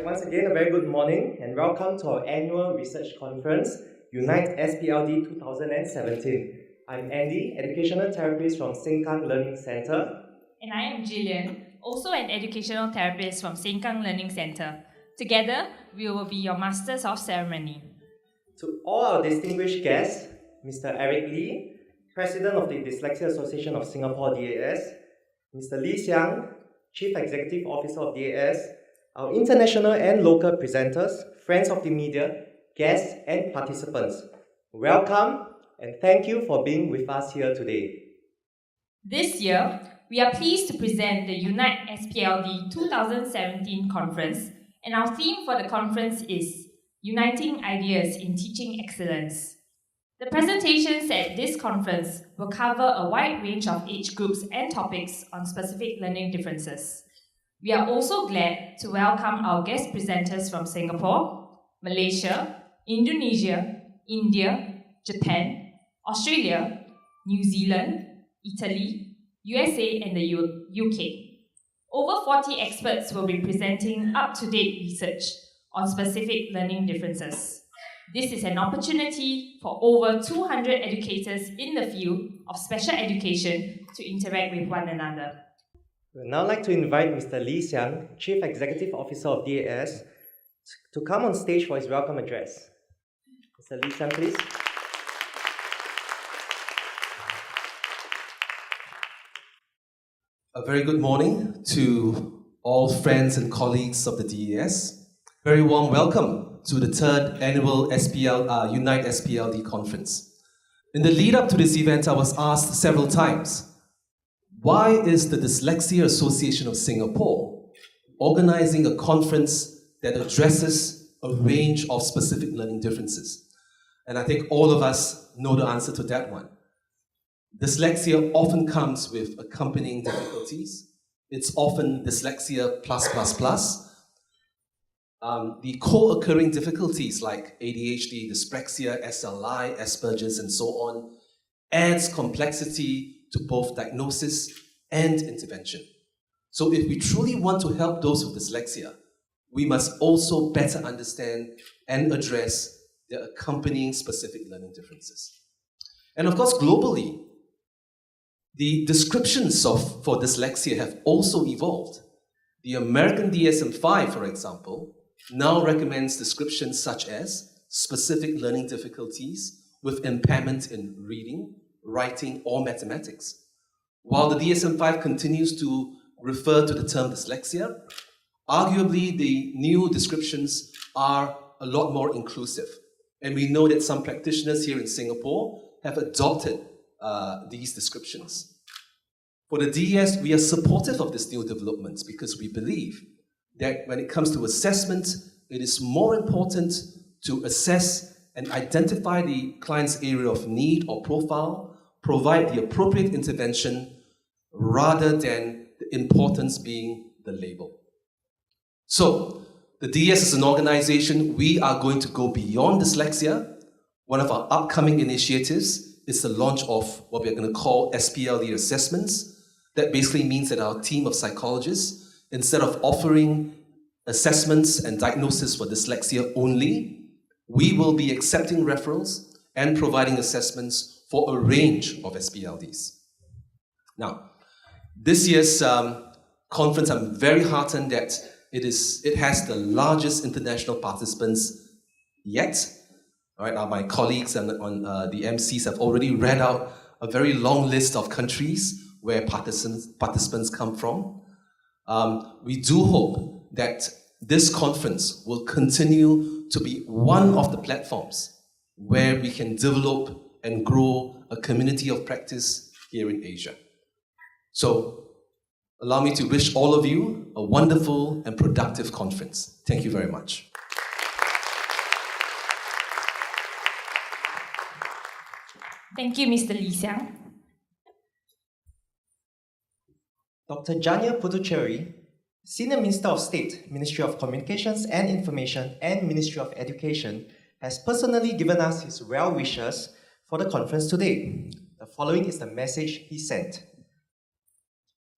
once again, a very good morning and welcome to our annual research conference, UnITE SpLD 2017. I'm Andy, educational therapist from Siang Learning Center. And I am Jillian, also an educational therapist from Siang Learning Center. Together, we will be your Masters of Ceremony. To all our distinguished guests, Mr. Eric Lee, President of the Dyslexia Association of Singapore DAS, Mr. Siang, Chief Executive Officer of DAS, our international and local presenters, friends of the media, guests and participants. Welcome and thank you for being with us here today. This year, we are pleased to present the UnITE SpLD 2017 conference, and our theme for the conference is Uniting Ideas in Teaching Excellence. The presentations at this conference will cover a wide range of age groups and topics on specific learning differences. We are also glad to welcome our guest presenters from Singapore, Malaysia, Indonesia, India, Japan, Australia, New Zealand, Italy, USA and the UK. Over 40 experts will be presenting up-to-date research on specific learning differences. This is an opportunity for over 200 educators in the field of special education to interact with one another. We would now like to invite Mr. Siang, Chief Executive Officer of DAS, to come on stage for his welcome address. Mr. Siang, please. A very good morning to all friends and colleagues of the DAS. Very warm welcome to the third annual UnITE SpLD conference. In the lead up to this event, I was asked several times, why is the Dyslexia Association of Singapore organizing a conference that addresses a range of specific learning differences? And I think all of us know the answer to that one. Dyslexia often comes with accompanying difficulties. It's often dyslexia plus. The co-occurring difficulties like ADHD, dyspraxia, SLI, Asperger's, and so on adds complexity to both diagnosis and intervention. So if we truly want to help those with dyslexia, we must also better understand and address the accompanying specific learning differences. And of course, globally, the descriptions for dyslexia have also evolved. The American DSM-5, for example, now recommends descriptions such as specific learning difficulties with impairment in reading, writing, or mathematics. While the DSM-5 continues to refer to the term dyslexia, arguably the new descriptions are a lot more inclusive. And we know that some practitioners here in Singapore have adopted these descriptions. For the DES, we are supportive of this new development because we believe that when it comes to assessment, it is more important to assess and identify the client's area of need or profile, provide the appropriate intervention, rather than the importance being the label. So, the DES is an organization, we are going to go beyond dyslexia. One of our upcoming initiatives is the launch of what we are going to call SpLD assessments. That basically means that our team of psychologists, instead of offering assessments and diagnosis for dyslexia only, we will be accepting referrals and providing assessments for a range of SpLDs. Now, this year's conference, I'm very heartened that it has the largest international participants yet. All right, my colleagues and the MCs have already read out a very long list of countries where participants come from. We do hope that this conference will continue to be one of the platforms where we can develop and grow a community of practice here in Asia. So, allow me to wish all of you a wonderful and productive conference. Thank you very much. Thank you, Mr. Siang. Dr. Jania Puthucheary, Senior Minister of State, Ministry of Communications and Information and Ministry of Education, has personally given us his well wishes for the conference today. The following is the message he sent.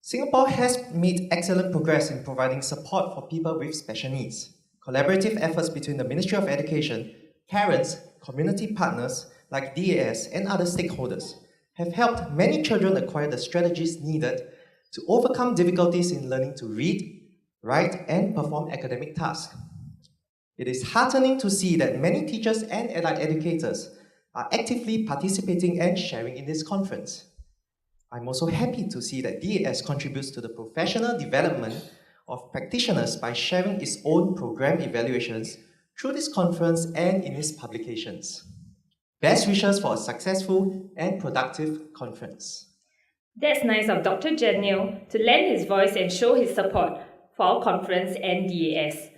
Singapore has made excellent progress in providing support for people with special needs. Collaborative efforts between the Ministry of Education, parents, community partners like DAS and other stakeholders have helped many children acquire the strategies needed to overcome difficulties in learning to read, write, and perform academic tasks. It is heartening to see that many teachers and allied educators are actively participating and sharing in this conference. I'm also happy to see that DAS contributes to the professional development of practitioners by sharing its own program evaluations through this conference and in its publications. Best wishes for a successful and productive conference. That's nice of Dr. Janil to lend his voice and show his support for our conference and DAS.